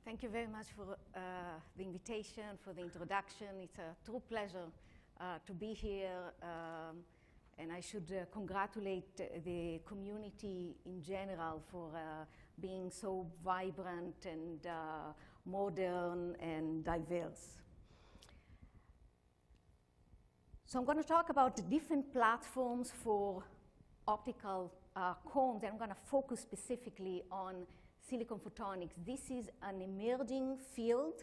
Thank you very much for the invitation, for the introduction. It's a true pleasure to be here. And I should congratulate the community in general for being so vibrant and modern and diverse. So I'm going to talk about the different platforms for optical combs, and I'm going to focus specifically on silicon photonics. This is an emerging field.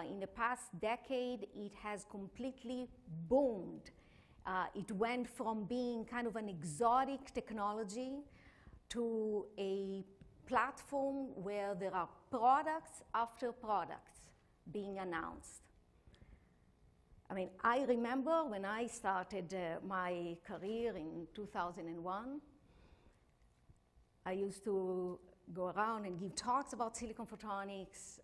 In the past decade, it has completely boomed. It went from being kind of an exotic technology to a platform where there are products after products being announced. I mean, I remember when I started my career in 2001, I used to go around and give talks about silicon photonics,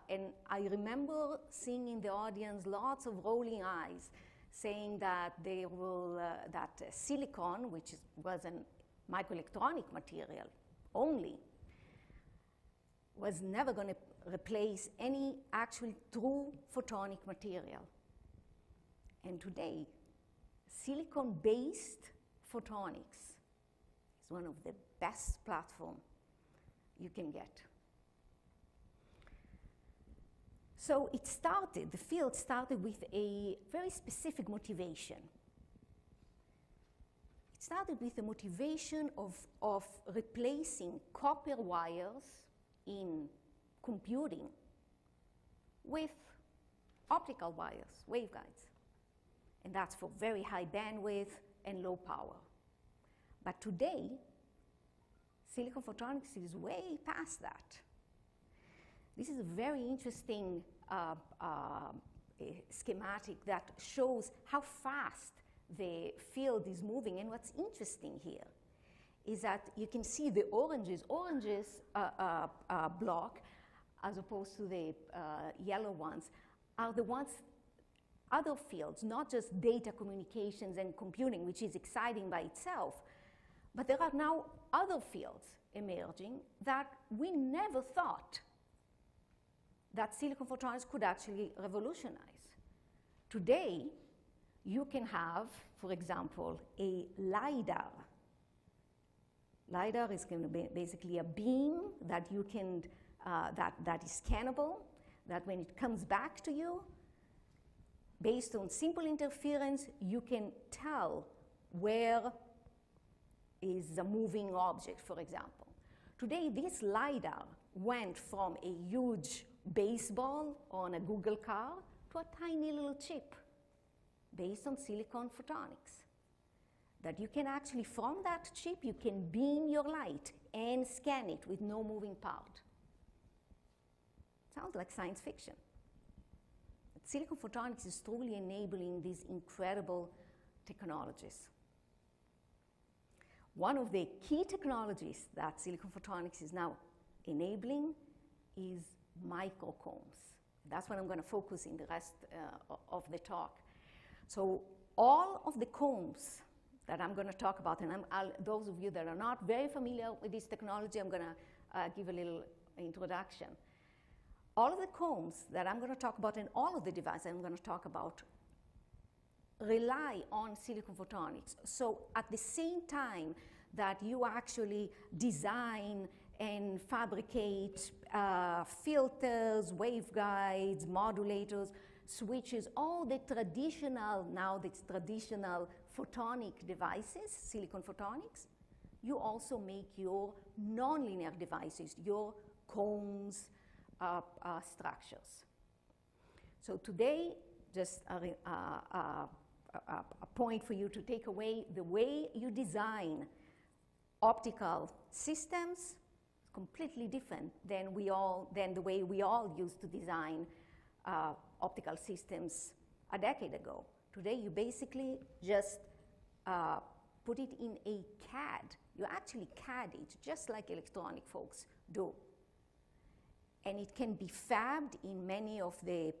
and I remember seeing in the audience lots of rolling eyes saying that they will, that silicon, which was a microelectronic material only, was never going to replace any actual true photonic material. And today, silicon-based photonics is one of the best platforms you can get. So it started, the field started with a very specific motivation. It started with the motivation of replacing copper wires in computing with optical wires, waveguides. And that's for very high bandwidth and low power. But today, silicon photonics is way past that. This is a very interesting schematic that shows how fast the field is moving. And what's interesting here is that you can see the oranges block, as opposed to the yellow ones, are the ones, other fields, not just data communications and computing, which is exciting by itself, but there are now other fields emerging that we never thought that silicon photonics could actually revolutionize. Today, you can have, for example, a LiDAR. LiDAR is going to be basically a beam that you can, that is scannable, that when it comes back to you, based on simple interference, you can tell where is a moving object, for example. Today, this LiDAR went from a huge baseball on a Google car to a tiny little chip based on silicon photonics. That you can actually, from that chip, you can beam your light and scan it with no moving part. Sounds like science fiction. But silicon photonics is truly enabling these incredible technologies. One of the key technologies that silicon photonics is now enabling is microcombs. That's what I'm going to focus in the rest of the talk. So all of the combs that I'm going to talk about, and those of you that are not very familiar with this technology, I'm going to give a little introduction. All of the combs that I'm going to talk about and all of the devices I'm going to talk about rely on silicon photonics. So at the same time that you actually design and fabricate filters, waveguides, modulators, switches, all the traditional, now the traditional photonic devices, silicon photonics, you also make your nonlinear devices, your combs, structures. So today, just a point for you to take away: the way you design optical systems is completely different than the way we all used to design optical systems a decade ago. Today, you basically just put it in a CAD. You actually CAD it, just like electronic folks do. And it can be fabbed in many of the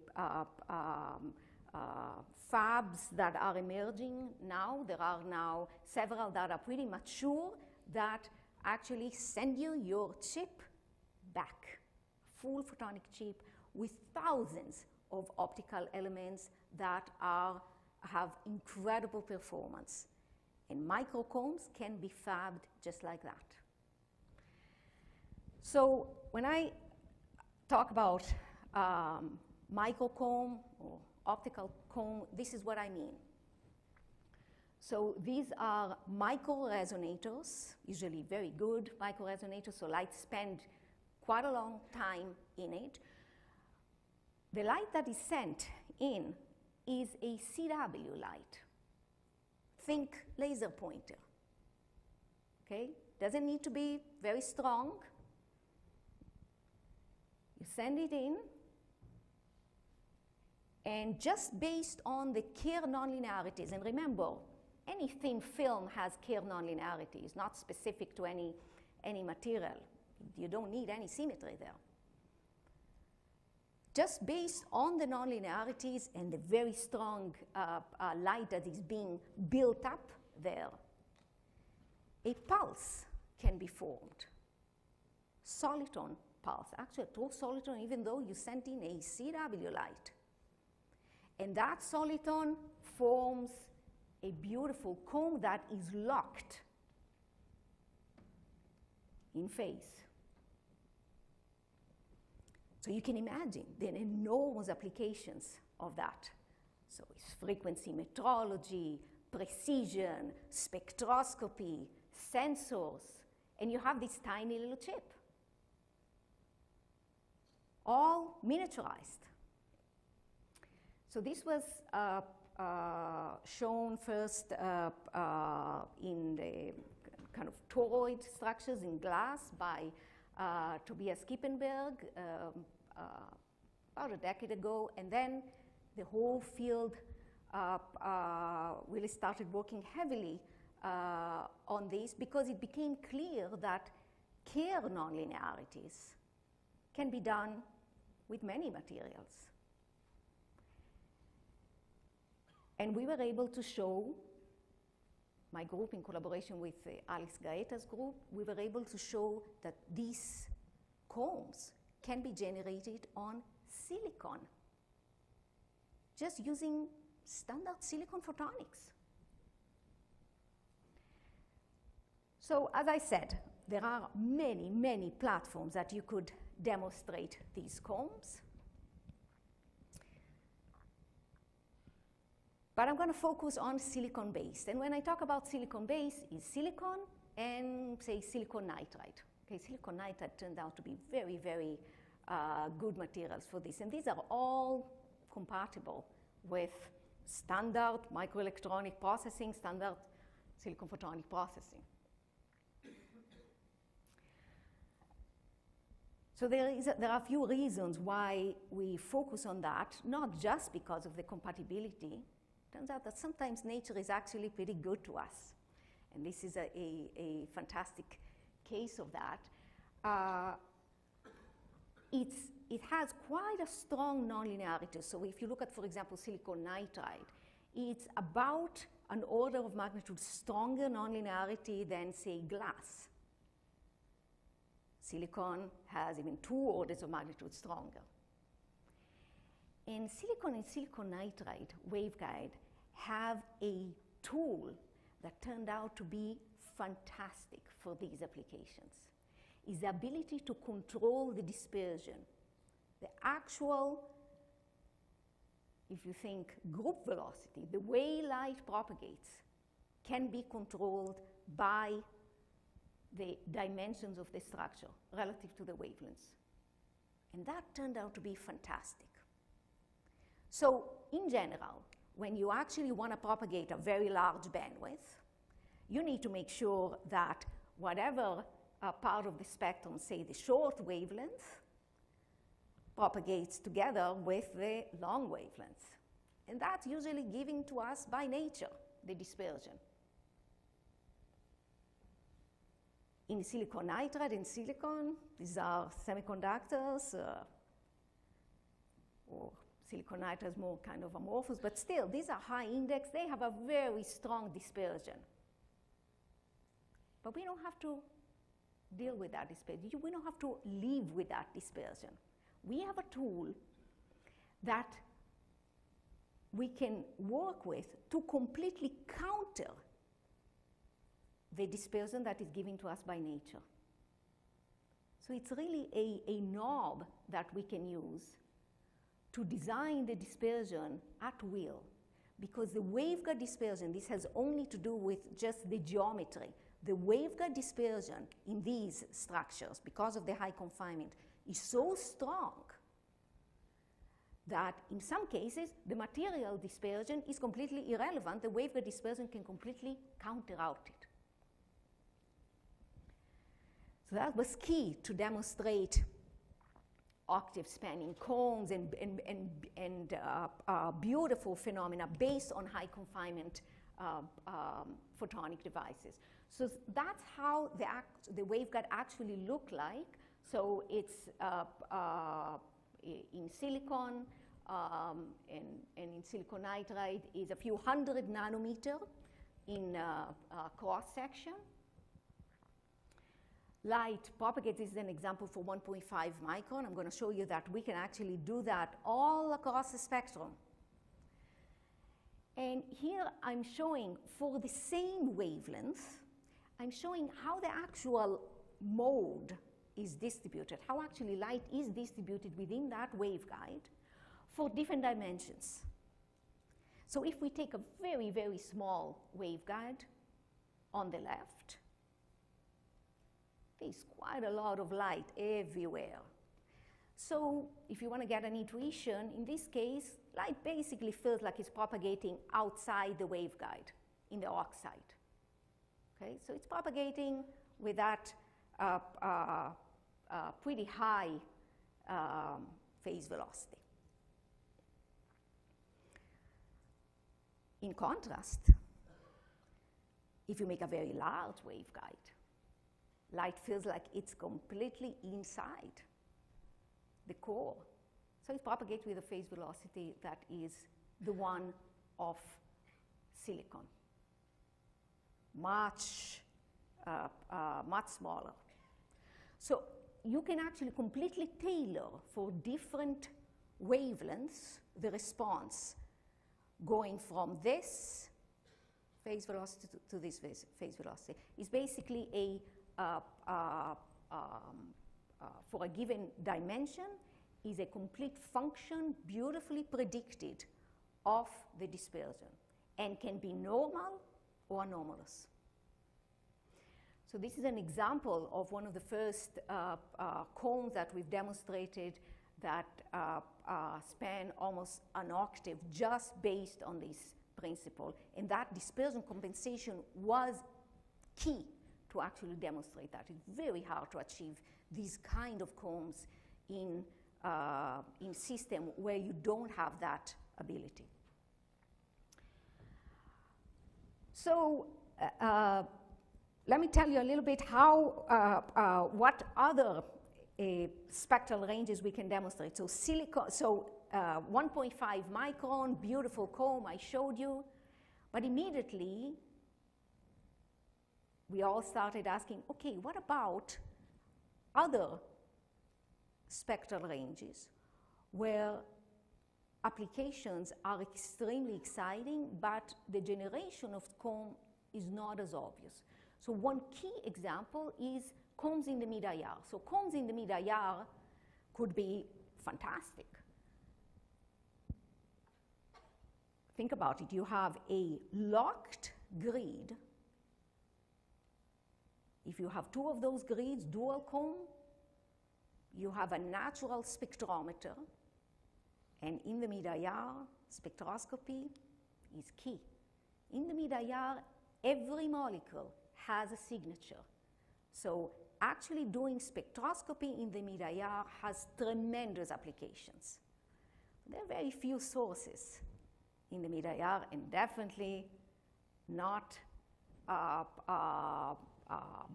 fabs that are emerging now. There are now several that are pretty mature that actually send you your chip back full photonic chip with thousands of optical elements that have incredible performance. And microcombs can be fabbed just like that. So when I talk about microcomb or optical comb, this is what I mean. So these are microresonators, usually very good microresonators, so light spend quite a long time in it. The light that is sent in is a CW light. Think laser pointer, okay? Doesn't need to be very strong. You send it in, and just based on the Kerr nonlinearities, and remember, any thin film has Kerr nonlinearities, not specific to any material. You don't need any symmetry there. Just based on the nonlinearities and the very strong light that is being built up there, a pulse can be formed. Soliton pulse, actually a true soliton, even though you sent in a CW light. And that soliton forms a beautiful comb that is locked in phase. So you can imagine the enormous applications of that. So it's frequency metrology, precision, spectroscopy, sensors, and you have this tiny little chip, all miniaturized. So this was shown first in the kind of toroid structures in glass by Tobias Kippenberg about a decade ago, and then the whole field really started working heavily on this because it became clear that Kerr nonlinearities can be done with many materials. And we were able to show, my group in collaboration with Alex Gaeta's group, we were able to show that these combs can be generated on silicon, just using standard silicon photonics. So as I said, there are many, many platforms that you could demonstrate these combs. But I'm going to focus on silicon-based. And when I talk about silicon-based, it's silicon and, say, silicon nitride. Okay, silicon nitride turned out to be very, very good materials for this. And these are all compatible with standard microelectronic processing, standard silicon photonic processing. So there are a few reasons why we focus on that, not just because of the compatibility. Turns out that sometimes nature is actually pretty good to us. And this is a fantastic case of that. It has quite a strong nonlinearity. So if you look at, for example, silicon nitride, it's about an order of magnitude stronger nonlinearity than, say, glass. Silicon has even 2 orders of magnitude stronger. And silicon nitride waveguide have a tool that turned out to be fantastic for these applications. Is the ability to control the dispersion. The actual, if you think group velocity, the way light propagates can be controlled by the dimensions of the structure relative to the wavelengths. And that turned out to be fantastic. So in general, when you actually want to propagate a very large bandwidth, you need to make sure that whatever part of the spectrum, say the short wavelength, propagates together with the long wavelengths. And that's usually given to us by nature, the dispersion. In silicon nitride and silicon, these are semiconductors, or silicon nitride is more kind of amorphous, but still, these are high index. They have a very strong dispersion. But we don't have to deal with that dispersion. We don't have to live with that dispersion. We have a tool that we can work with to completely counter the dispersion that is given to us by nature. So it's really a knob that we can use to design the dispersion at will. Because the waveguide dispersion, this has only to do with just the geometry. The waveguide dispersion in these structures, because of the high confinement, is so strong that in some cases, the material dispersion is completely irrelevant. The waveguide dispersion can completely counter out it. So that was key to demonstrate octave spanning combs and beautiful phenomena based on high confinement photonic devices. So that's how the waveguide actually look like. So it's in silicon, and in silicon nitride is a few hundred nanometer in cross section. Light propagates, this is an example for 1.5 micron. I'm going to show you that we can actually do that all across the spectrum. And here I'm showing for the same wavelength, I'm showing how the actual mode is distributed, how actually light is distributed within that waveguide for different dimensions. So if we take a very, very small waveguide on the left, there's quite a lot of light everywhere. So if you want to get an intuition, in this case, light basically feels like it's propagating outside the waveguide in the oxide. Okay, so it's propagating with that pretty high phase velocity. In contrast, if you make a very large waveguide, light feels like it's completely inside the core. So it propagates with a phase velocity that is the one of silicon, much smaller. So you can actually completely tailor for different wavelengths the response going from this phase velocity to this phase velocity. Is basically a for a given dimension is a complete function beautifully predicted of the dispersion and can be normal or anomalous. So this is an example of one of the first combs that we've demonstrated that span almost an octave just based on this principle. And that dispersion compensation was key to actually demonstrate that. It's very hard to achieve these kind of combs in system where you don't have that ability. So let me tell you a little bit how, what other spectral ranges we can demonstrate. So silicon, so 1.5 micron, beautiful comb I showed you, but immediately we all started asking, okay, what about other spectral ranges where applications are extremely exciting, but the generation of comb is not as obvious. So one key example is combs in the mid-IR. So combs in the mid-IR could be fantastic. Think about it. You have a locked grid. If you have two of those grids, dual comb, you have a natural spectrometer. And in the mid-IR, spectroscopy is key. In the mid-IR, every molecule has a signature. So actually doing spectroscopy in the mid-IR has tremendous applications. There are very few sources in the mid-IR, and definitely not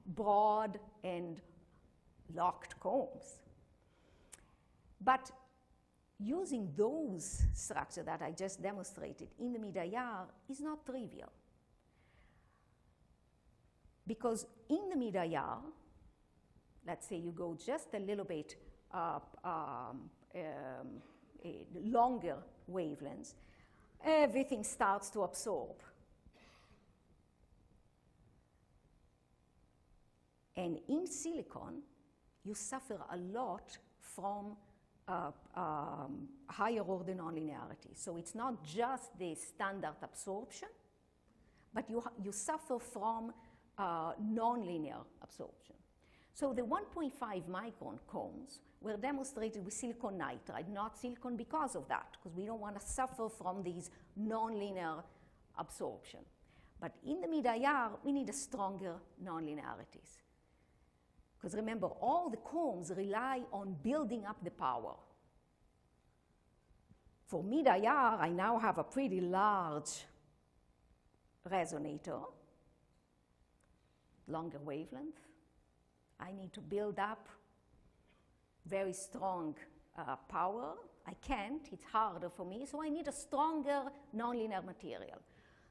broad and locked combs. But using those structures that I just demonstrated in the mid-IR is not trivial. Because in the mid-IR, let's say you go just a little bit longer wavelengths, everything starts to absorb. And in silicon, you suffer a lot from higher order nonlinearity. So it's not just the standard absorption, but you suffer from nonlinear absorption. So the 1.5 micron cones were demonstrated with silicon nitride, not silicon because of that, because we don't want to suffer from these nonlinear absorption. But in the mid-IR, we need a stronger nonlinearities. Because remember, all the combs rely on building up the power. For mid-IR, I now have a pretty large resonator, longer wavelength. I need to build up very strong power. I can't, it's harder for me, so I need a stronger nonlinear material.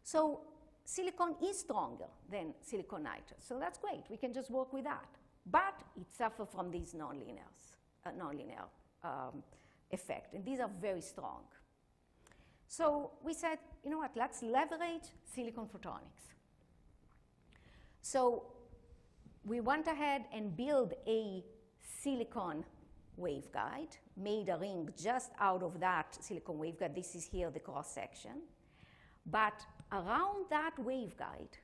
So silicon is stronger than silicon nitride, so that's great, we can just work with that. But it suffers from these nonlinear effect, and these are very strong. So we said, you know what, let's leverage silicon photonics. So we went ahead and built a silicon waveguide, made a ring just out of that silicon waveguide. This is here the cross section. But around that waveguide,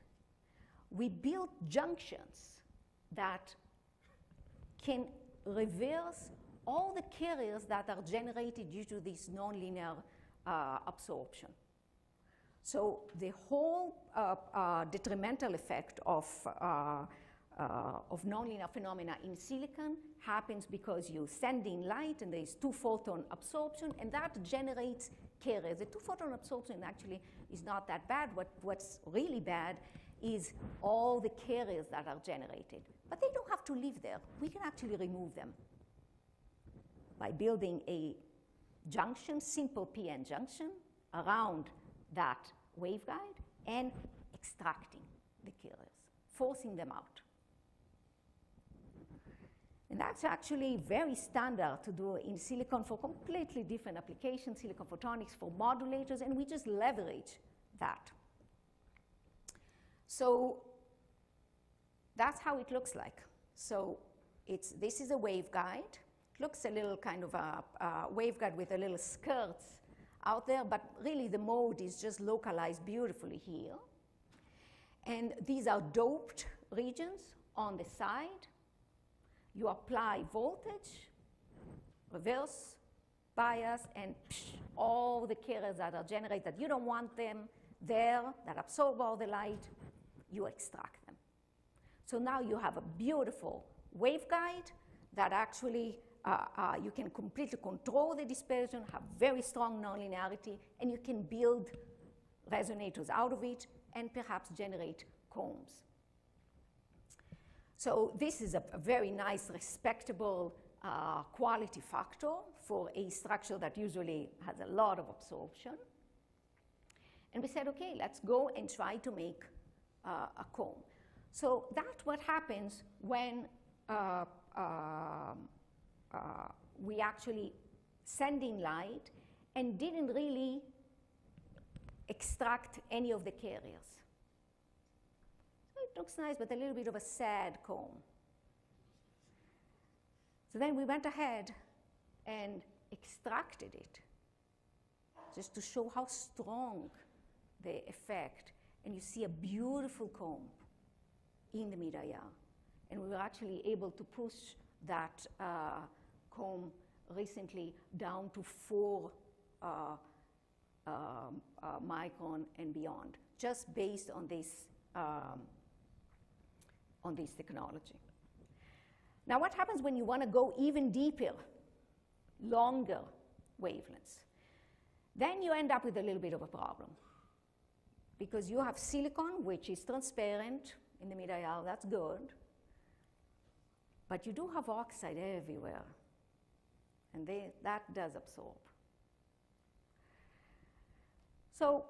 we built junctions that can reverse all the carriers that are generated due to this nonlinear absorption. So the whole detrimental effect of nonlinear phenomena in silicon happens because you send in light and there is 2-photon absorption, and that generates carriers. The 2-photon absorption actually is not that bad. What's really bad is all the carriers that are generated. But they don't have to live there. We can actually remove them by building a junction, simple PN junction, around that waveguide and extracting the carriers, forcing them out. And that's actually very standard to do in silicon for completely different applications, silicon photonics for modulators, and we just leverage that. So that's how it looks like. So this is a waveguide. It looks a little kind of a waveguide with a little skirts out there, but really the mode is just localized beautifully here. And these are doped regions on the side. You apply voltage, reverse bias, and all the carriers that are generated, you don't want them there, that absorb all the light, you extract them. So now you have a beautiful waveguide that actually you can completely control the dispersion, have very strong nonlinearity, and you can build resonators out of it and perhaps generate combs. So this is a very nice, respectable quality factor for a structure that usually has a lot of absorption. And we said, okay, let's go and try to make a comb. So that's what happens when we actually send in light and didn't really extract any of the carriers. So it looks nice, but a little bit of a sad comb. So then we went ahead and extracted it just to show how strong the effect. And you see a beautiful comb in the mid-IR. And we were actually able to push that comb recently down to 4 micron and beyond, just based on this technology. Now, what happens when you want to go even deeper, longer wavelengths? Then you end up with a little bit of a problem, because you have silicon, which is transparent in the mid-IR, that's good, but you do have oxide everywhere, and that does absorb. So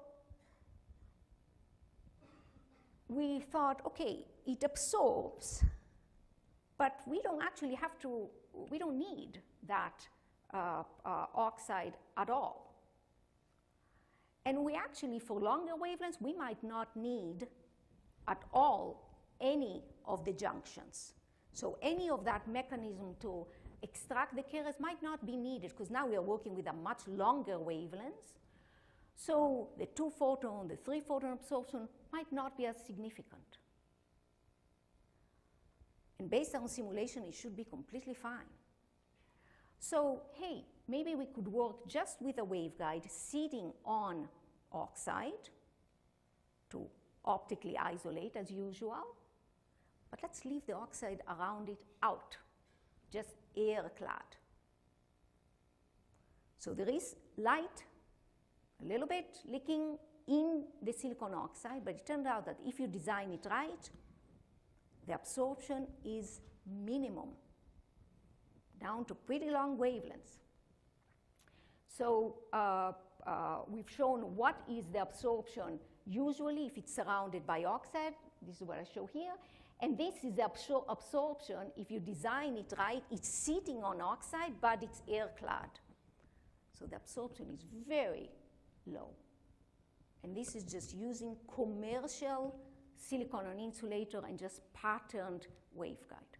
we thought, okay, it absorbs, But we don't actually have to, we don't need that oxide at all. And we actually, for longer wavelengths, we might not need at all any of the junctions. So any of that mechanism to extract the carriers might not be needed, because now we are working with a much longer wavelengths. So the 2-photon, the 3-photon absorption might not be as significant. And based on simulation, it should be completely fine. So, hey, maybe we could work just with a waveguide sitting on oxide to optically isolate as usual. But let's leave the oxide around it out, just air-clad. So there is light, a little bit leaking in the silicon oxide, but it turned out that if you design it right, the absorption is minimum, down to pretty long wavelengths. So we've shown what is the absorption usually if it's surrounded by oxide. This is what I show here. And this is the absorption if you design it right. It's sitting on oxide, but it's air-clad. So the absorption is very low. And this is just using commercial silicon on insulator and just patterned waveguide.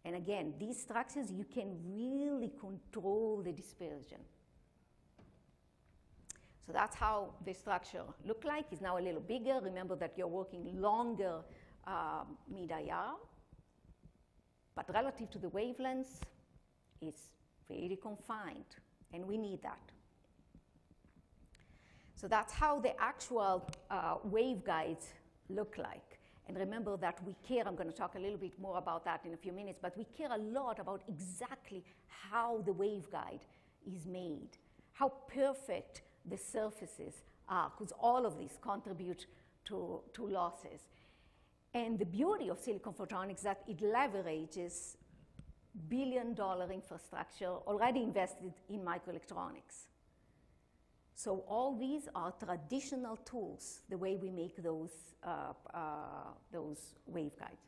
And again, these structures, you can really control the dispersion. So that's how the structure looked like. It's now a little bigger. Remember that you're working longer mid-IR. But relative to the wavelengths, it's very confined. And we need that. So that's how the actual waveguides look like. And remember that we care, I'm going to talk a little bit more about that in a few minutes, but we care a lot about exactly how the waveguide is made, how perfect the surfaces are, because all of these contribute to losses. And the beauty of silicon photonics is that it leverages billion-dollar infrastructure already invested in microelectronics. So all these are traditional tools, the way we make those waveguides.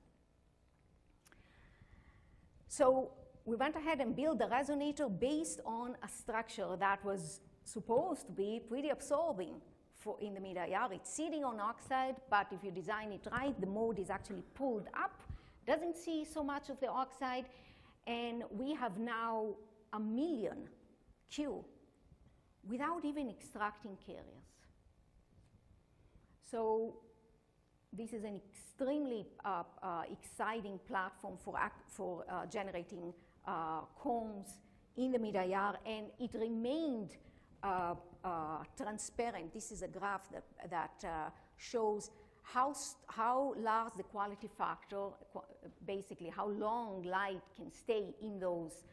So we went ahead and built the resonator based on a structure that was supposed to be pretty absorbing in the mid-IR. It's sitting on oxide, but if you design it right, the mode is actually pulled up, doesn't see so much of the oxide, and we have now 1 million Q without even extracting carriers. So this is an extremely exciting platform for generating combs in the mid-IR, and it remained transparent. This is a graph that shows how large the quality factor, basically how long light can stay in those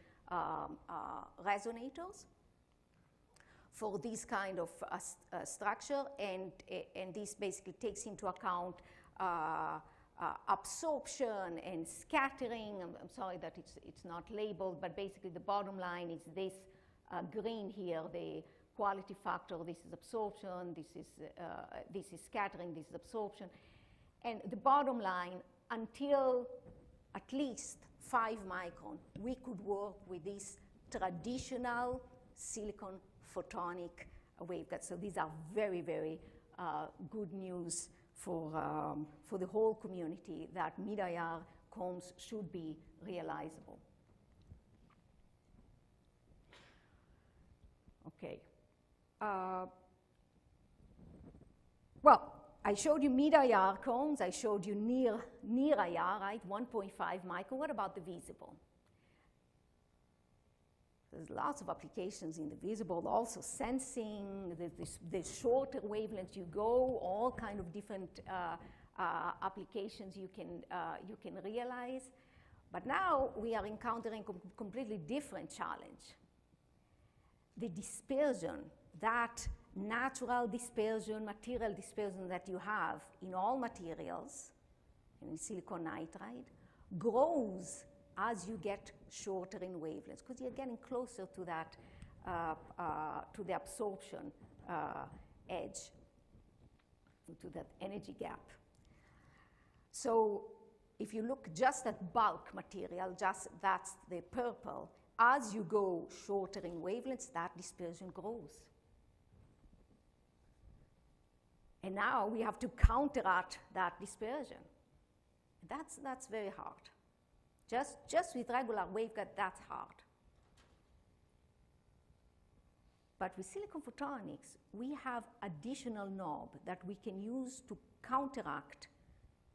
resonators for this kind of structure, and this basically takes into account absorption and scattering. I'm sorry that it's not labeled, but basically the bottom line is this green here, the quality factor. This is absorption, this is scattering, this is absorption. And the bottom line, until at least 5 micron, we could work with this traditional silicon photonic waveguides. So these are very, very good news for the whole community that mid-IR combs should be realizable. Okay. Well, I showed you mid-IR combs. I showed you near IR, right? 1.5 micron. What about the visible? There's lots of applications in the visible, also sensing, the shorter wavelengths you go, all kind of different applications you can realize. But now we are encountering a completely different challenge. The dispersion, that natural dispersion, material dispersion that you have in all materials, in silicon nitride, grows as you get shorter in wavelengths, because you're getting closer to that, to the absorption edge, to that energy gap. So if you look just at bulk material, just that's the purple, as you go shorter in wavelengths, that dispersion grows. And now we have to counteract that dispersion. That's very hard. Just with regular waveguide, that's hard. But with silicon photonics, we have additional knob that we can use to counteract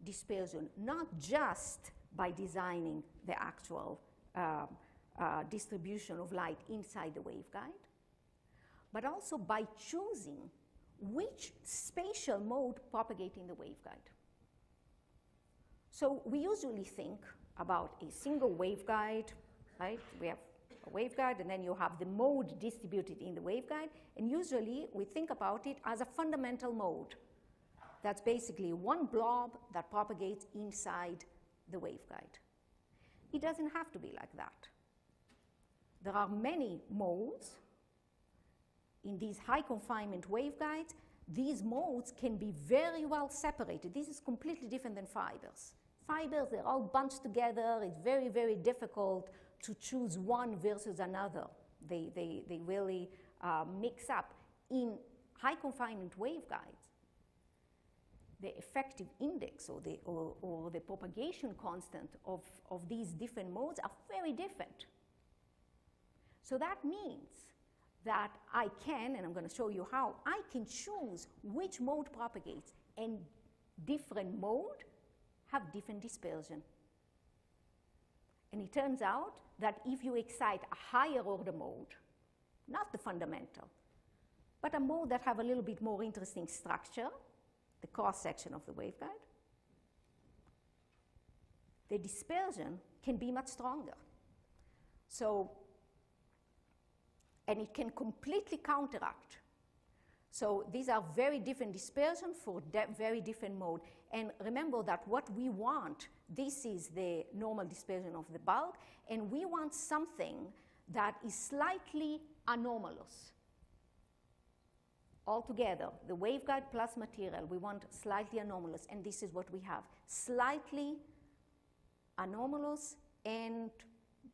dispersion, not just by designing the actual distribution of light inside the waveguide, but also by choosing which spatial mode propagate in the waveguide. So we usually think about a single waveguide, right? We have a waveguide, and then you have the mode distributed in the waveguide, and usually we think about it as a fundamental mode. That's basically one blob that propagates inside the waveguide. It doesn't have to be like that. There are many modes in these high confinement waveguides. These modes can be very well separated. This is completely different than fibers. Fibers, they're all bunched together. It's very, very difficult to choose one versus another. They really mix up. In high confinement waveguides, the effective index or the propagation constant of these different modes are very different. So that means that I can, and I'm going to show you how, I can choose which mode propagates, and different mode have different dispersion. And it turns out that if you excite a higher order mode, not the fundamental, but a mode that have a little bit more interesting structure, the cross-section of the waveguide, the dispersion can be much stronger. So, and it can completely counteract. So these are very different dispersion for very different mode. And remember that what we want, this is the normal dispersion of the bulk, and we want something that is slightly anomalous. Altogether, the waveguide plus material, we want slightly anomalous, and this is what we have. Slightly anomalous,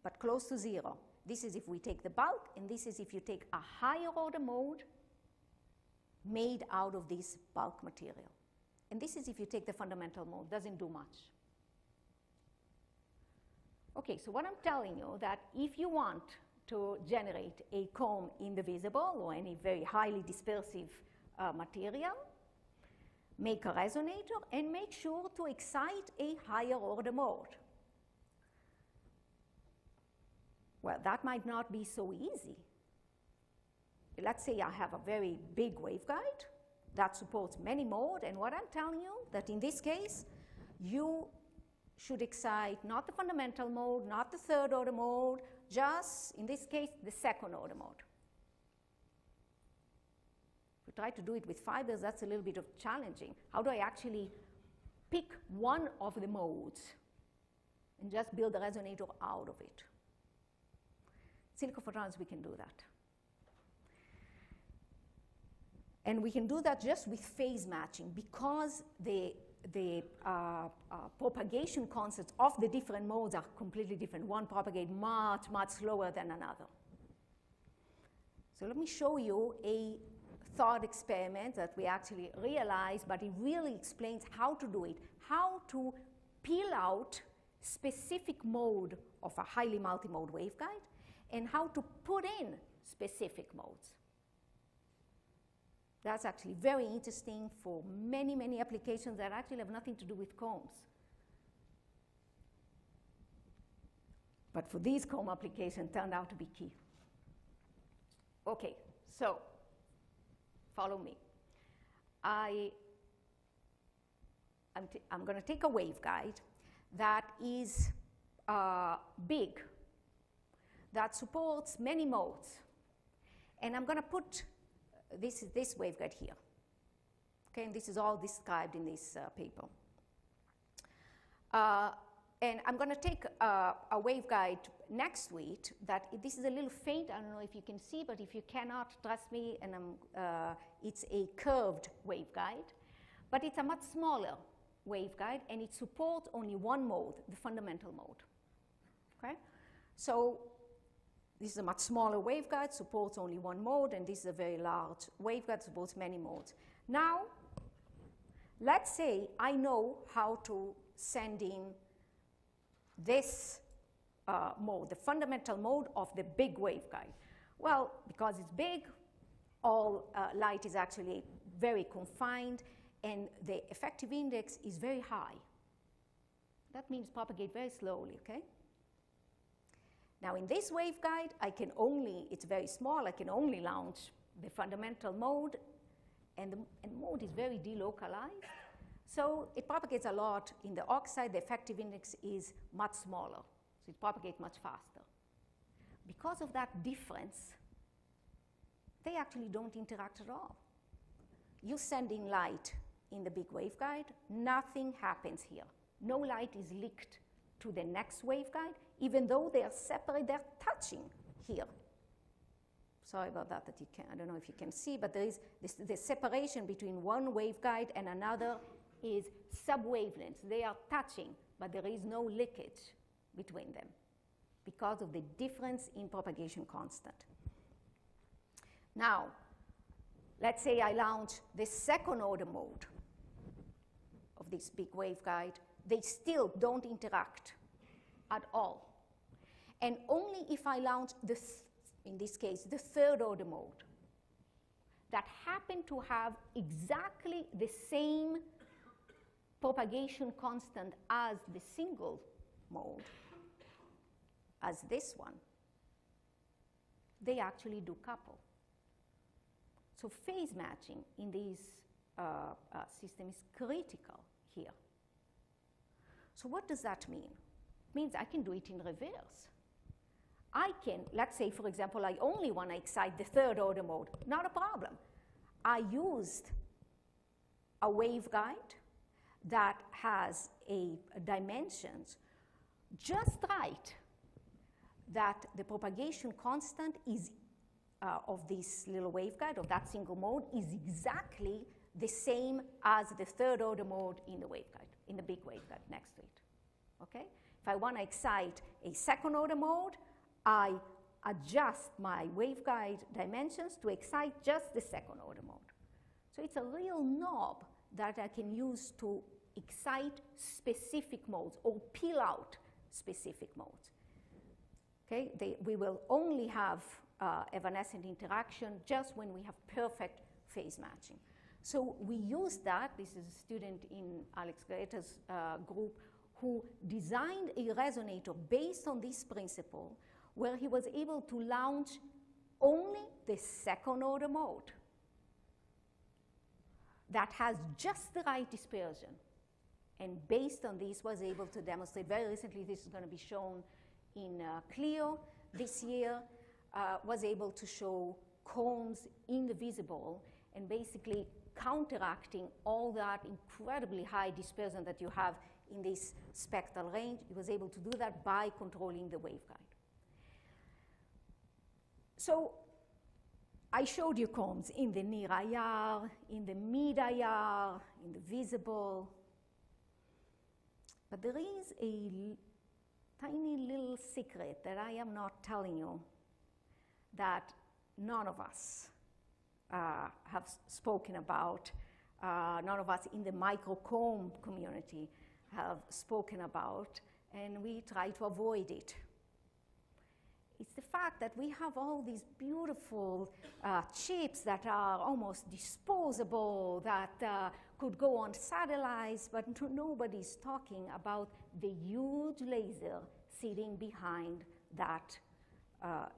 but close to zero. This is if we take the bulk, and this is if you take a higher order mode made out of this bulk material. And this is if you take the fundamental mode, doesn't do much. Okay, so what I'm telling you that if you want to generate a comb in the visible or any very highly dispersive material, make a resonator and make sure to excite a higher order mode. Well, that might not be so easy. Let's say I have a very big waveguide that supports many modes, and what I'm telling you that in this case, you should excite not the fundamental mode, not the third order mode, just, in this case, the second order mode. If you try to do it with fibers, that's a little bit of challenging. How do I actually pick one of the modes and just build a resonator out of it? Silicon photonics, we can do that. And we can do that just with phase matching, because the propagation constants of the different modes are completely different. One propagates much, much slower than another. So let me show you a thought experiment that we actually realized, but it really explains how to do it, how to peel out specific mode of a highly multimode waveguide, and how to put in specific modes. That's actually very interesting for many, many applications that actually have nothing to do with combs. But for these comb applications, turned out to be key. Okay, so follow me. I'm going to take a waveguide that is big, that supports many modes. And I'm going to put this waveguide here. Okay, and this is all described in this paper. And I'm going to take a waveguide next to it this is a little faint. I don't know if you can see, but if you cannot, trust me, and it's a curved waveguide, but it's a much smaller waveguide, and it supports only one mode, the fundamental mode. Okay? So this is a much smaller waveguide, supports only one mode, and this is a very large waveguide, supports many modes. Now, let's say I know how to send in this mode, the fundamental mode of the big waveguide. Well, because it's big, all light is actually very confined, and the effective index is very high. That means propagate very slowly, okay? Now, in this waveguide, I can only, it's very small, I can only launch the fundamental mode, and the mode is very delocalized. So it propagates a lot in the oxide. The effective index is much smaller, so it propagates much faster. Because of that difference, they actually don't interact at all. You send in light in the big waveguide, nothing happens here. No light is leaked to the next waveguide, even though they are separate, they're touching here. Sorry about that, I don't know if you can see, but there is the separation between one waveguide and another is sub-wavelengths. They are touching, but there is no leakage between them because of the difference in propagation constant. Now, let's say I launch the second order mode of this big waveguide. They still don't interact at all. And only if I launch, in this case, the third order mode that happen to have exactly the same propagation constant as the single mode, as this one, they actually do couple. So phase matching in this system is critical here. So what does that mean? It means I can do it in reverse. I can, let's say, for example, I only want to excite the third order mode. Not a problem. I used a waveguide that has dimensions just right that the propagation constant is of this little waveguide, of that single mode, is exactly the same as the third order mode in the waveguide, in the big waveguide next to it. Okay? If I want to excite a second order mode, I adjust my waveguide dimensions to excite just the second order mode. So it's a real knob that I can use to excite specific modes or peel out specific modes. Okay? We will only have evanescent interaction just when we have perfect phase matching. So we use that. This is a student in Alex Greta's group who designed a resonator based on this principle, where he was able to launch only the second order mode that has just the right dispersion. And based on this, was able to demonstrate very recently, this is going to be shown in Clio this year, was able to show combs in the visible and basically counteracting all that incredibly high dispersion that you have in this spectral range. He was able to do that by controlling the waveguide. So I showed you combs in the near IR, in the mid IR, in the visible. But there is a tiny little secret that I am not telling you that none of us have spoken about. None of us in the microcomb community have spoken about, and we try to avoid it. It's the fact that we have all these beautiful chips that are almost disposable, that could go on satellites, but nobody's talking about the huge laser sitting behind that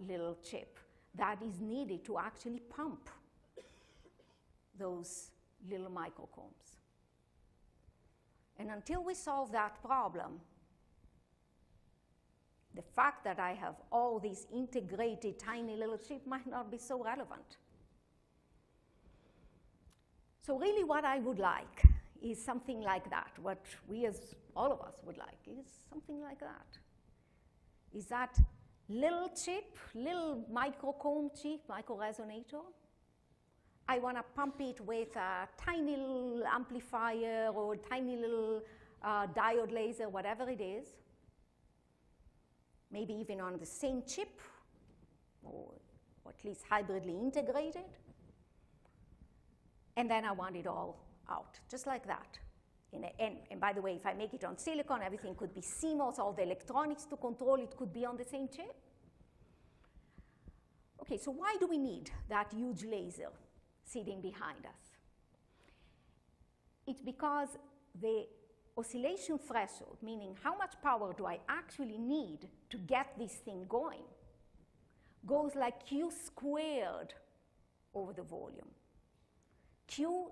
little chip that is needed to actually pump those little microcombs. And until we solve that problem, the fact that I have all these integrated tiny little chips might not be so relevant. So really what I would like is something like that. What we, as all of us, would like is something like that. Is that little chip, little microcomb chip, microresonator, I want to pump it with a tiny little amplifier or tiny little diode laser, whatever it is, maybe even on the same chip, or at least hybridly integrated. And then I want it all out, just like that. And by the way, if I make it on silicon, everything could be CMOS, all the electronics to control it could be on the same chip. Okay, so why do we need that huge laser sitting behind us? It's because the oscillation threshold, meaning how much power do I actually need to get this thing going, goes like Q squared over the volume. Q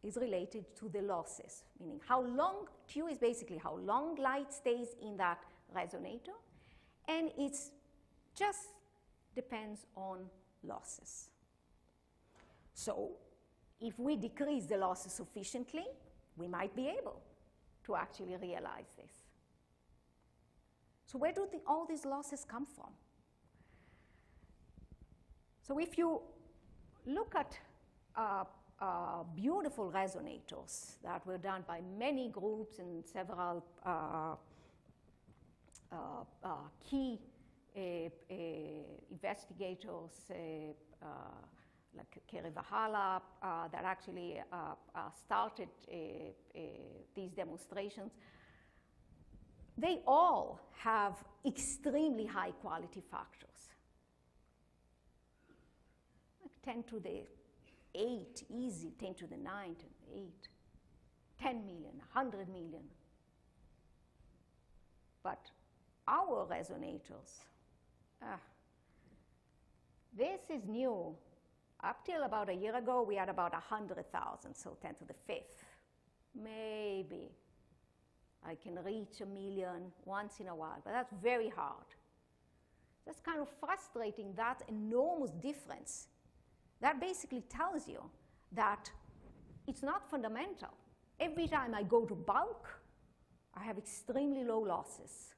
is related to the losses, meaning how long, Q is basically how long light stays in that resonator, and it's just depends on losses. So if we decrease the losses sufficiently, we might be able to actually realize this. So where do all these losses come from? So if you look at beautiful resonators that were done by many groups and several key investigators, like Kerry Vahala, that actually started these demonstrations, they all have extremely high quality factors. Like 10 to the 8, easy, 10 to the 9, 8, 10 million, 100 million. But our resonators, this is new. Up till about a year ago, we had about 100,000, so 10 to the 5th. Maybe I can reach 1 million once in a while, but that's very hard. That's kind of frustrating, that enormous difference. That basically tells you that it's not fundamental. Every time I go to bulk, I have extremely low losses.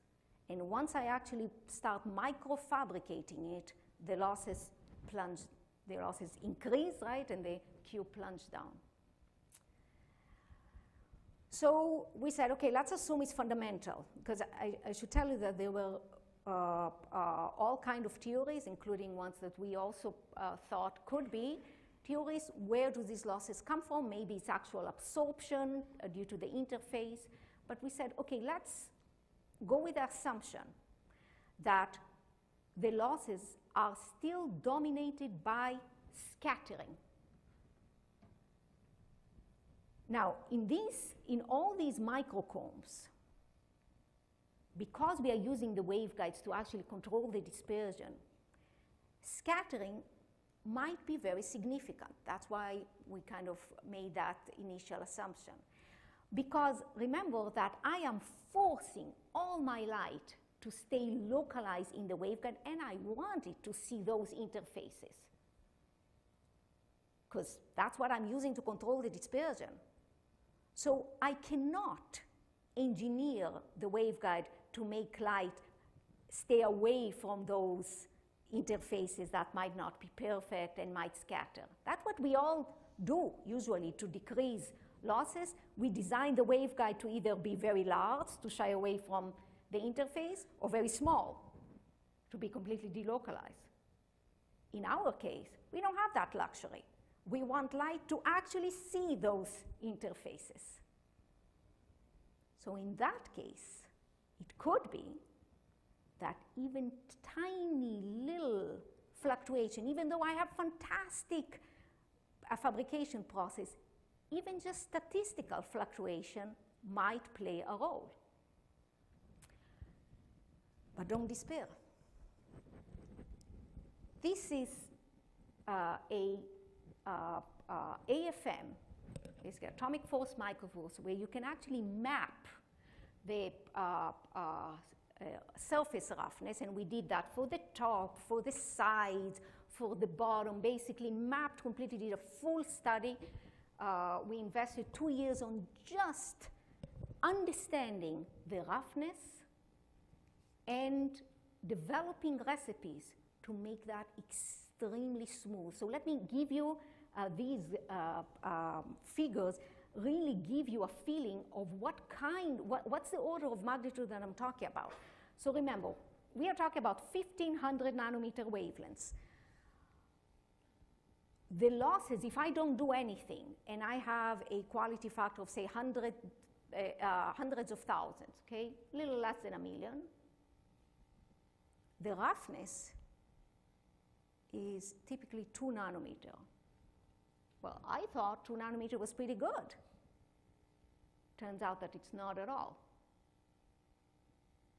And once I actually start microfabricating it, the losses plunge. The losses increase, right, and the Q plunge down. So we said, okay, let's assume it's fundamental, because I should tell you that there were all kinds of theories, including ones that we also thought could be theories. Where do these losses come from? Maybe it's actual absorption due to the interface. But we said, okay, let's go with the assumption that the losses are still dominated by scattering. Now, in all these microcombs, because we are using the waveguides to actually control the dispersion, scattering might be very significant. That's why we kind of made that initial assumption. Because remember that I am forcing all my light to stay localized in the waveguide, and I want it to see those interfaces, because that's what I'm using to control the dispersion. So I cannot engineer the waveguide to make light stay away from those interfaces that might not be perfect and might scatter. That's what we all do usually to decrease losses. We design the waveguide to either be very large to shy away from the interface, or very small to be completely delocalized. In our case, we don't have that luxury. We want light to actually see those interfaces. So in that case, it could be that even tiny little fluctuation, even though I have fantastic fabrication process, even just statistical fluctuation might play a role. But don't despair. This is AFM, basically atomic force microforce, where you can actually map the surface roughness, and we did that for the top, for the sides, for the bottom, basically mapped completely, did a full study. We invested 2 years on just understanding the roughness and developing recipes to make that extremely smooth. So let me give you figures really give you a feeling of what's the order of magnitude that I'm talking about. So remember, we are talking about 1500 nanometer wavelengths. The losses, if I don't do anything, and I have a quality factor of, say, hundreds of thousands, okay, a little less than a million, the roughness is typically 2 nanometer. Well, I thought 2 nanometer was pretty good. Turns out that it's not at all.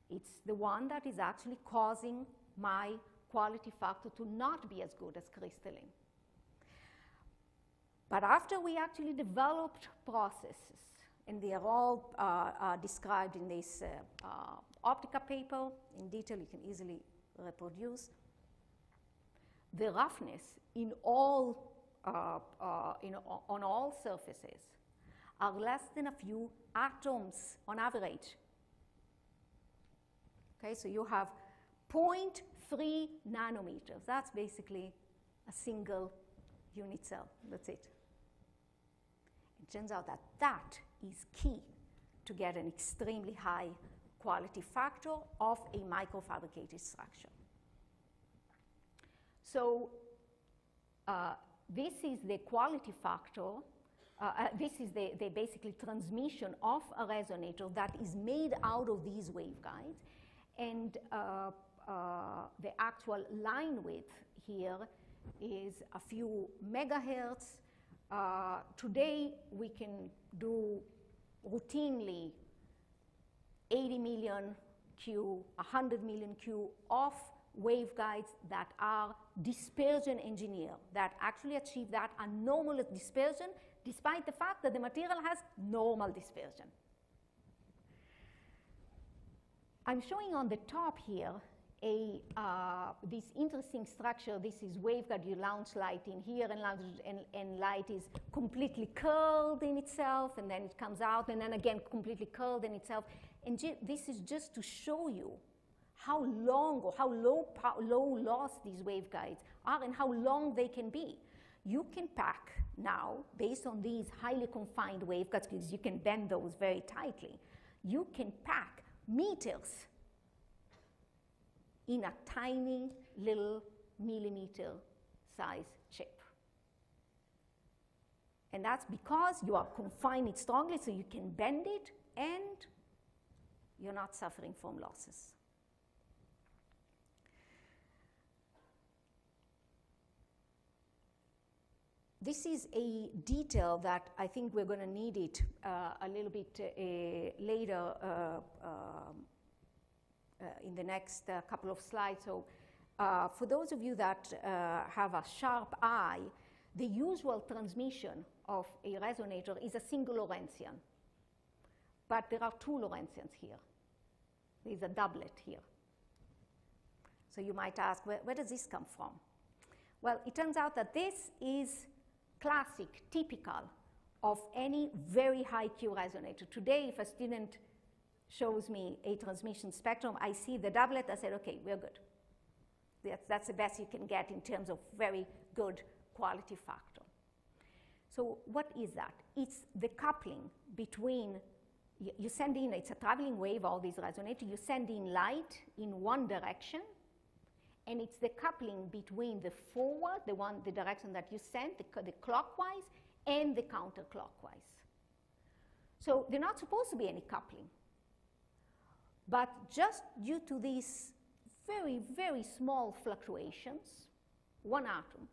It's the one that is actually causing my quality factor to not be as good as crystalline. But after we actually developed processes, and they are all described in this Optical paper in detail, you can easily reproduce. The roughness in all, on all surfaces are less than a few atoms on average. Okay, so you have 0.3 nanometers. That's basically a single unit cell. That's it. It turns out that that is key to get an extremely high quality factor of a microfabricated structure. So this is the quality factor. This is the basically transmission of a resonator that is made out of these waveguides. And the actual line width here is a few megahertz. Today, we can do routinely 80 million Q, 100 million Q of waveguides that are dispersion engineered, that actually achieve that anomalous dispersion, despite the fact that the material has normal dispersion. I'm showing on the top here this interesting structure. This is waveguide. You launch light in here, and light is completely curled in itself, and then it comes out, and then again completely curled in itself. And this is just to show you how long or how low loss these waveguides are and how long they can be. You can pack now, based on these highly confined waveguides, because you can bend those very tightly, you can pack meters in a tiny little millimeter size chip. And that's because you are confining it strongly, so you can bend it and you're not suffering from losses. This is a detail that I think we're going to need it a little bit later in the next couple of slides. So for those of you that have a sharp eye, the usual transmission of a resonator is a single Lorentzian. But there are 2 Lorentzians here. There's a doublet here. So you might ask, where does this come from? Well, it turns out that this is classic, typical of any very high Q resonator. Today, if a student shows me a transmission spectrum, I see the doublet, I said, okay, we're good. That's the best you can get in terms of very good quality factor. So what is that? It's the coupling between, you send in, it's a traveling wave, all these resonators, you send in light in one direction, and it's the coupling between the forward, the direction that you send, the clockwise, and the counterclockwise. So there's not supposed to be any coupling. But just due to these very, very small fluctuations, 1 atom,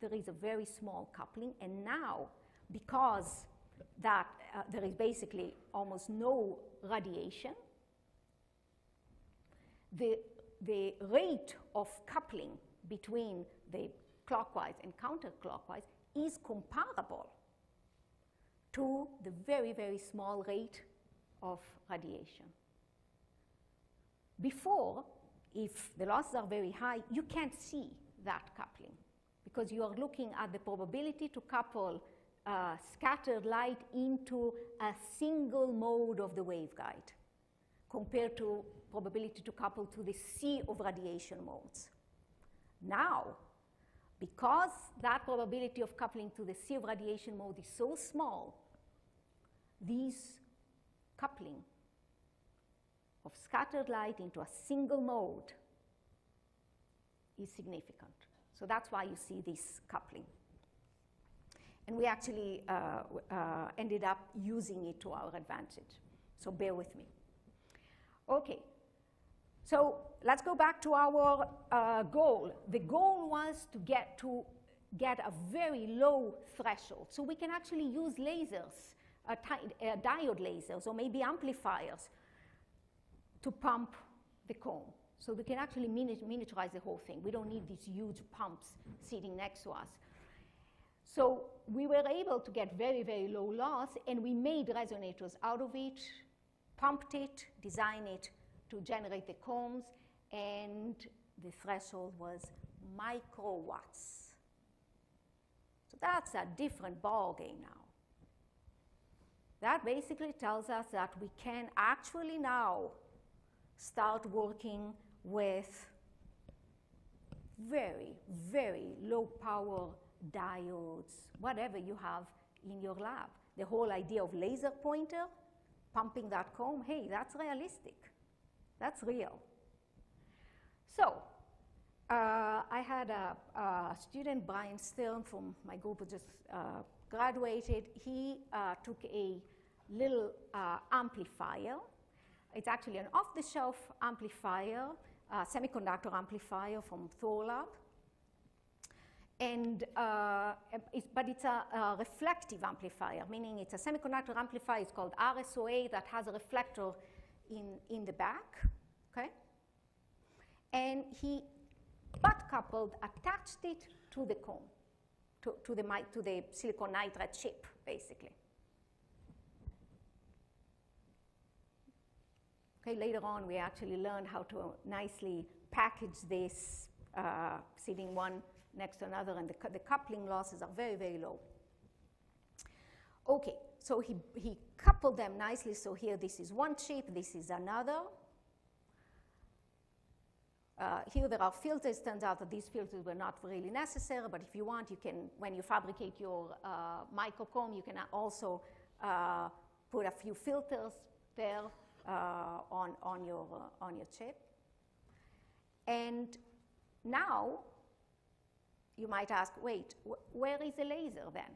there is a very small coupling. And now, because that there is basically almost no radiation, the rate of coupling between the clockwise and counterclockwise is comparable to the very, very small rate of radiation. Before, if the losses are very high, you can't see that coupling because you are looking at the probability to couple scattered light into a single mode of the waveguide compared to probability to couple to the sea of radiation modes. Now, Because that probability of coupling to the sea of radiation mode is so small, these coupling of scattered light into a single mode is significant. So that's why you see this coupling. And we actually ended up using it to our advantage. So bear with me. Okay, so let's go back to our goal. The goal was to get a very low threshold. So we can actually use lasers, diode lasers, or maybe amplifiers to pump the comb. So we can actually miniaturize the whole thing. We don't need these huge pumps sitting next to us. So we were able to get very, very low loss, and we made resonators out of it, pumped it, designed it to generate the combs, and the threshold was microwatts. So that's a different ballgame now. That basically tells us that we can actually now start working with very, very low power diodes, whatever you have in your lab. The whole idea of laser pointer, pumping that comb, hey, that's realistic. That's real. So I had a student, Brian Stern, from my group who just graduated. He took a little amplifier. It's actually an off-the-shelf amplifier, semiconductor amplifier from Thorlab. And but it's a reflective amplifier, meaning it's a semiconductor amplifier. It's called RSOA that has a reflector in the back, okay? And he butt-coupled, attached it to the comb, to the silicon nitride chip, basically. Okay, later on, we actually learned how to nicely package this, sitting one next to another, and the coupling losses are very, very low. Okay, so he coupled them nicely. So here, this is one chip, this is another. Here there are filters. Turns out that these filters were not really necessary, but if you want, you can, when you fabricate your microcomb, you can also put a few filters there on your chip. And now, you might ask, wait, where is the laser then?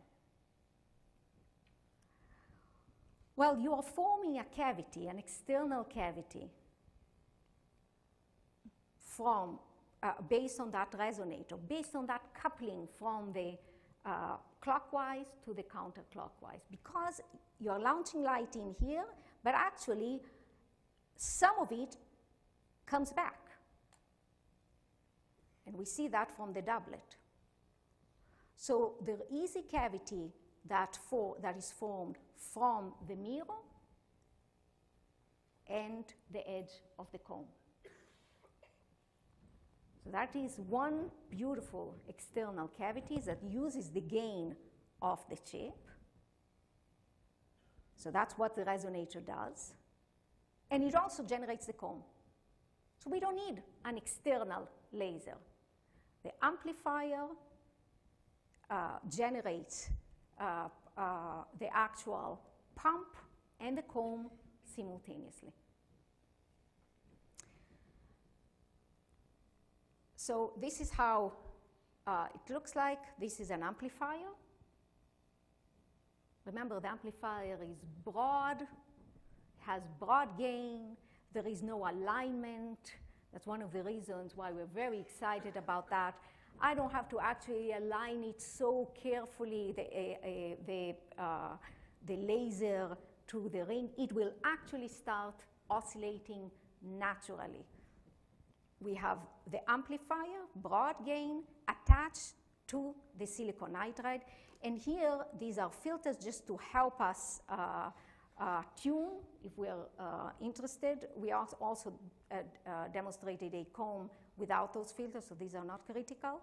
Well, you are forming a cavity, an external cavity, from, based on that resonator, based on that coupling from the clockwise to the counterclockwise. Because you're launching light in here, but actually some of it comes back. And we see that from the doublet. So there is a cavity that is formed from the mirror and the edge of the comb. So that is one beautiful external cavity that uses the gain of the chip. So that's what the resonator does. And it also generates the comb. So we don't need an external laser. The amplifier generates the actual pump and the comb simultaneously. So this is how it looks like. This is an amplifier. Remember, the amplifier is broad, has broad gain. There is no alignment. That's one of the reasons why we're very excited about that. I don't have to actually align it so carefully, the laser to the ring. It will actually start oscillating naturally. We have the amplifier, broad gain, attached to the silicon nitride. And here, these are filters just to help us tune if we're interested. We also demonstrated a comb without those filters, so these are not critical.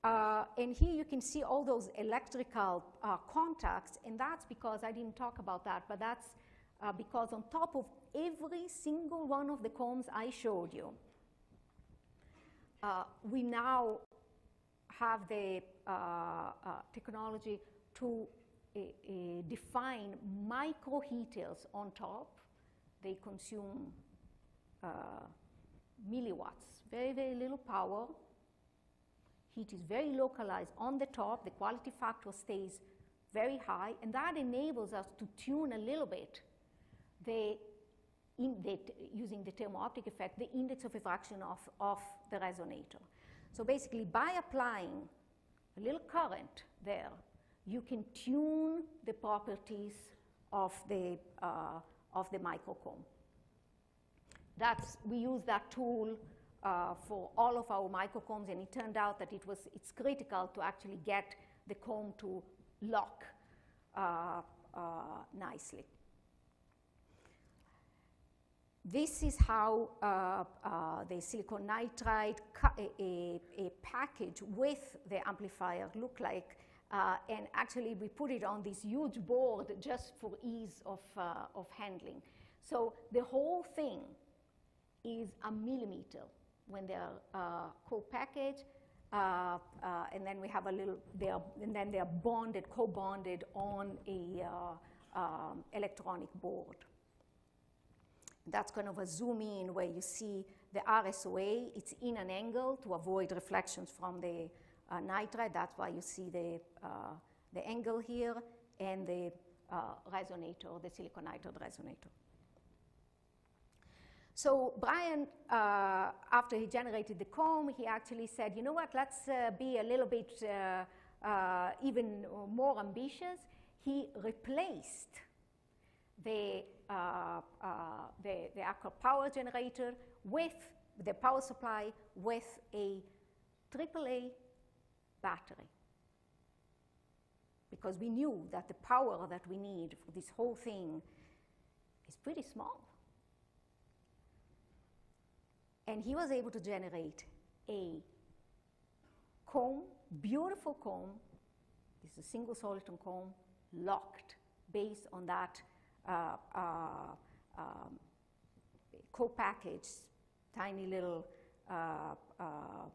And here you can see all those electrical contacts, and that's because I didn't talk about that, but that's because on top of every single one of the combs I showed you, we now have the technology to define micro heaters on top. They consume milliwatts, very, very little power. Heat is very localized on the top. The quality factor stays very high, and that enables us to tune a little bit using the thermo-optic effect, the index of refraction of the resonator. So basically, by applying a little current there, you can tune the properties of the microcomb. We use that tool for all of our microcombs, and it turned out that it's critical to actually get the comb to lock nicely. This is how the silicon nitride a package with the amplifier look like, and actually we put it on this huge board just for ease of handling. So the whole thing is a millimeter when they're co-packaged, and then we have a little, and then they're bonded, co-bonded on a electronic board. That's kind of a zoom in where you see the RSOA. It's in an angle to avoid reflections from the nitride. That's why you see the angle here, and the resonator, the silicon nitride resonator. So Brian, after he generated the comb, he actually said, you know what, let's be a little bit even more ambitious. He replaced the actual power generator with the power supply with a AAA battery, because we knew that the power that we need for this whole thing is pretty small. And he was able to generate a comb, beautiful comb. This is a single soliton comb, locked based on that co-packaged tiny little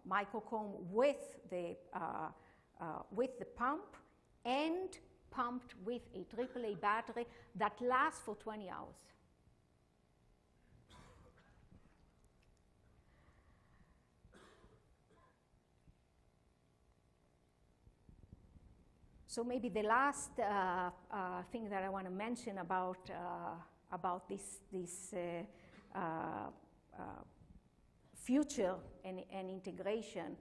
microcomb with the pump, and pumped with a AAA battery that lasts for 20 hours. So maybe the last thing that I want to mention about this future and integration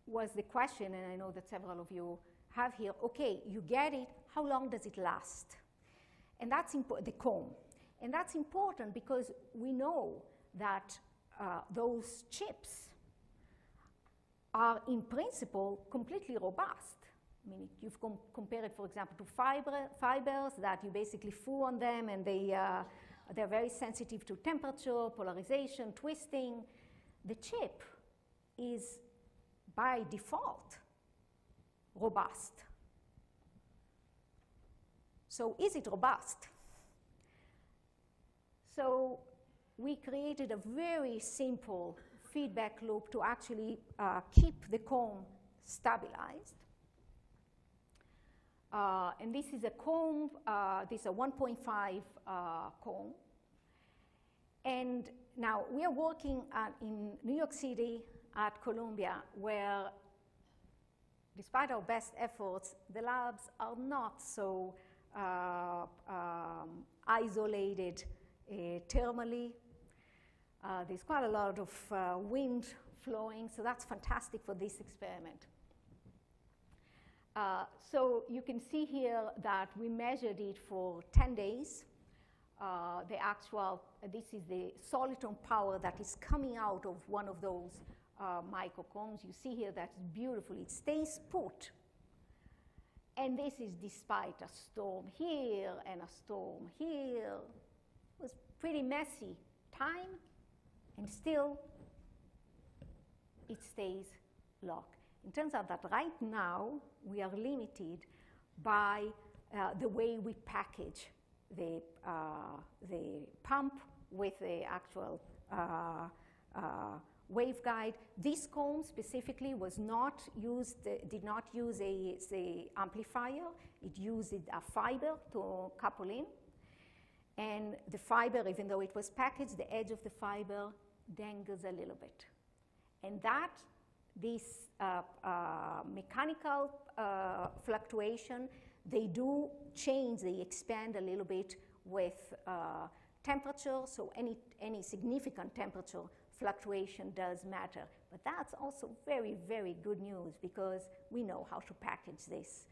was the question, and I know that several of you have here. Okay, you get it. How long does it last? And that's the comb, and that's important because we know that those chips are in principle completely robust. I mean, you've compared, for example, to fibers that you basically fool on them, and they're very sensitive to temperature, polarization, twisting. The chip is by default robust. So is it robust? So we created a very simple feedback loop to actually keep the comb stabilized. And this is a comb, this is a 1.5 comb. And now we are working in New York City at Columbia, where despite our best efforts, the labs are not so isolated thermally. There's quite a lot of wind flowing, so that's fantastic for this experiment. So you can see here that we measured it for 10 days. The actual, this is the soliton power that is coming out of one of those microcombs. You see here that it's beautiful. It stays put. And this is despite a storm here and a storm here. It was pretty messy time, and still it stays locked. It turns out that right now we are limited by the way we package the pump with the actual waveguide. This comb specifically was not used, did not use a amplifier. It used a fiber to couple in. And the fiber, even though it was packaged, the edge of the fiber dangles a little bit. And that, this mechanical fluctuation, they do change, they expand a little bit with temperature, so any significant temperature fluctuation does matter. But that's also very, very good news because we know how to package this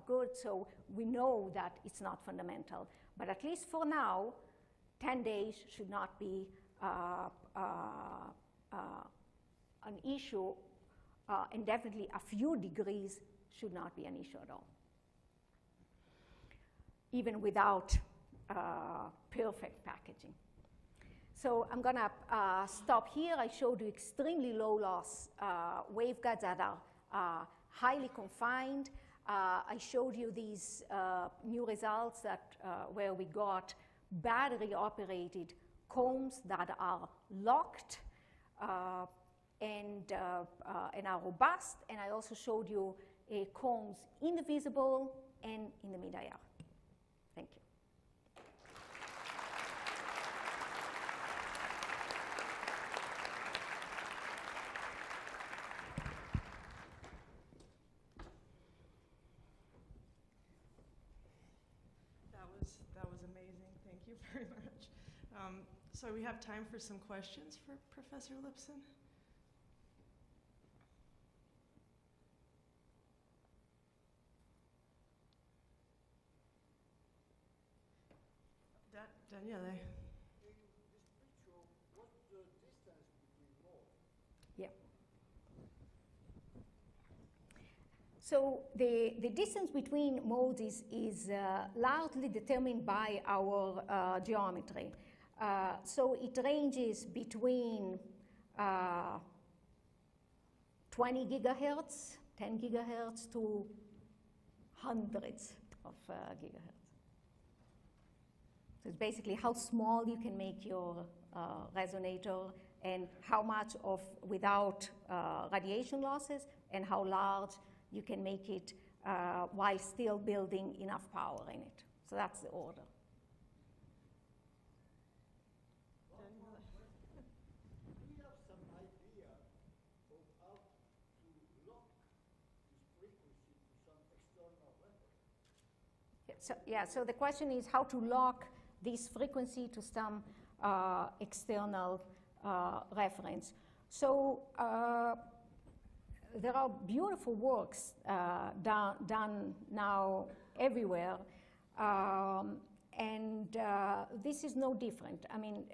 good, so we know that it's not fundamental. But at least for now, 10 days should not be an issue, and definitely a few degrees should not be an issue at all, even without perfect packaging. So I'm going to stop here. I showed you extremely low loss waveguides that are highly confined. I showed you these new results that where we got battery operated combs that are locked and are robust. And I also showed you combs in the visible and in the mid-IR. Thank you. That was amazing. Thank you very much. So we have time for some questions for Professor Lipson. Daniele. In this picture, what's the distance between modes? Yeah. So the distance between modes is largely determined by our geometry. So it ranges between 20 gigahertz, 10 gigahertz, to hundreds of gigahertz. So it's basically how small you can make your resonator and how much of without radiation losses and how large you can make it while still building enough power in it. So that's the order. Do you have some idea of how to lock this frequency to some external reference? So the question is how to lock this frequency to some external reference. So there are beautiful works done now everywhere, and this is no different. I mean,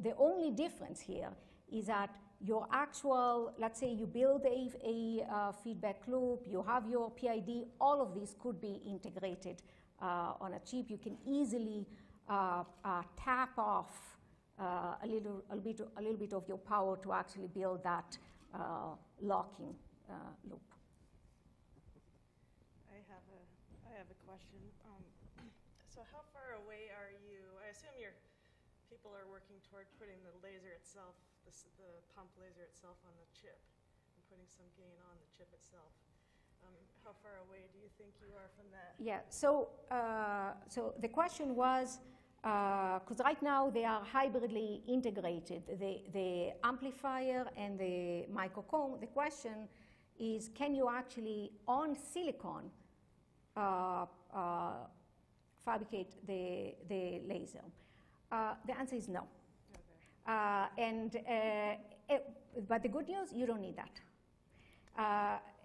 the only difference here is that your actual, let's say you build a feedback loop, you have your PID, all of these could be integrated on a chip. You can easily tap off a little bit of your power to actually build that locking loop. I have a question. So how far away are you? I assume your people are working toward putting the laser itself, the pump laser itself on the chip and putting some gain on the chip itself. How far away do you think you are from that? Yeah, so the question was, because right now they are hybridly integrated, the amplifier and the microcomb. The question is, can you actually, on silicon, fabricate the laser? The answer is no. Okay. But the good news, you don't need that.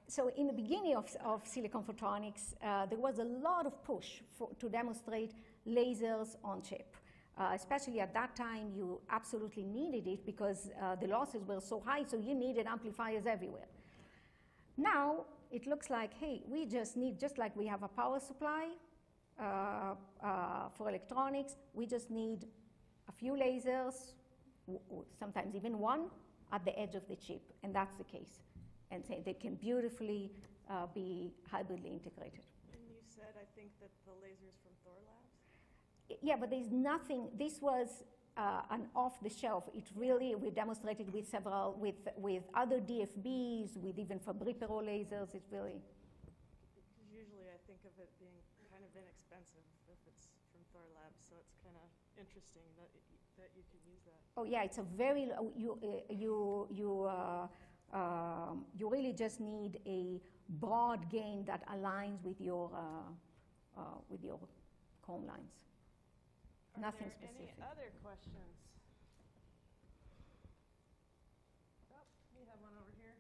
So in the beginning of silicon photonics, there was a lot of push to demonstrate lasers on chip. Especially at that time, you absolutely needed it because the losses were so high, so you needed amplifiers everywhere. Now, it looks like, hey, we just need, just like we have a power supply for electronics, we just need a few lasers, sometimes even one, at the edge of the chip, and that's the case. And say they can beautifully be hybridly integrated. And you said, I think, that the lasers from Thor Labs? Yeah, but there's nothing, this was an off-the-shelf. It really, we demonstrated with several, with other DFBs, with even Fabricated lasers. It's really. Because usually I think of it being kind of inexpensive if it's from Thor Labs, so it's kind of interesting that you could use that. Oh yeah, it's a very you really just need a broad gain that aligns with your comb lines. Nothing specific. Any other questions? Oh, we have one over here.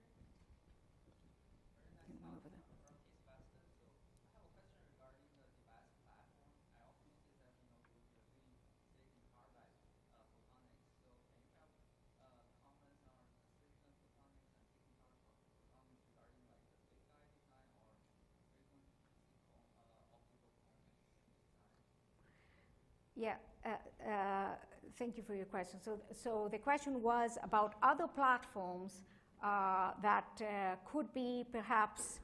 Over there. Yeah, thank you for your question. So the question was about other platforms that could be perhaps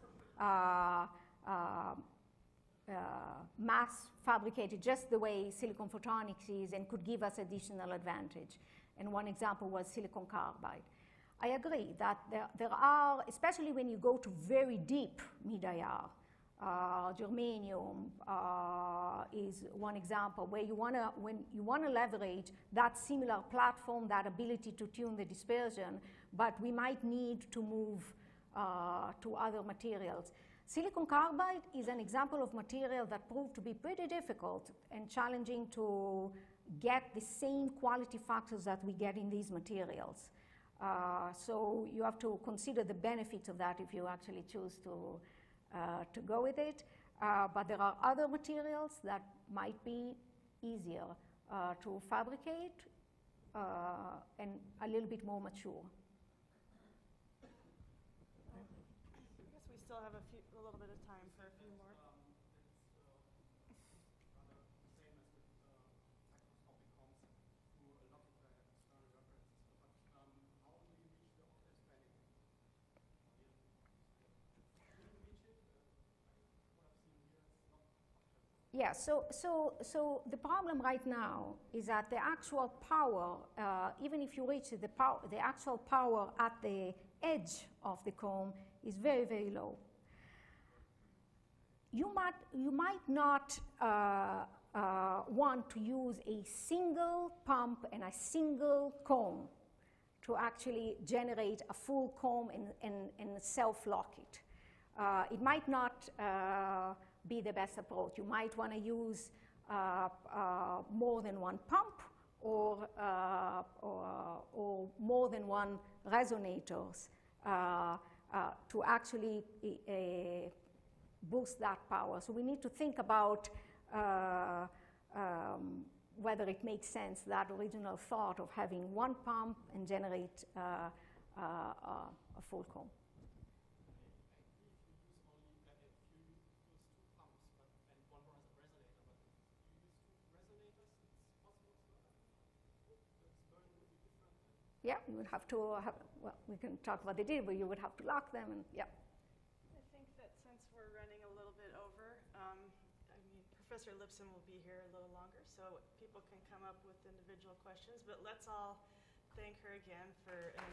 mass fabricated just the way silicon photonics is and could give us additional advantage. And one example was silicon carbide. I agree that there are, especially when you go to very deep mid-IR, germanium is one example where when you want to leverage that similar platform, that ability to tune the dispersion, but we might need to move to other materials. Silicon carbide is an example of material that proved to be pretty difficult and challenging to get the same quality factors that we get in these materials. So you have to consider the benefits of that if you actually choose to go with it. But there are other materials that might be easier to fabricate and a little bit more mature. I guess we still have a little bit of time for a few more. Yeah, so the problem right now is that the actual power, even if you reach the actual power at the edge of the comb is very, very low. You might not want to use a single pump and a single comb to actually generate a full comb and self-lock it. It might not be the best approach. You might want to use more than one pump or more than one resonators to actually boost that power. So we need to think about whether it makes sense, that original thought of having one pump and generate a full comb. Yeah, you would have to have, well, we can talk about the deal, but you would have to lock them, and yeah. I think that since we're running a little bit over, I mean, Professor Lipson will be here a little longer, so people can come up with individual questions, but let's all thank her again for an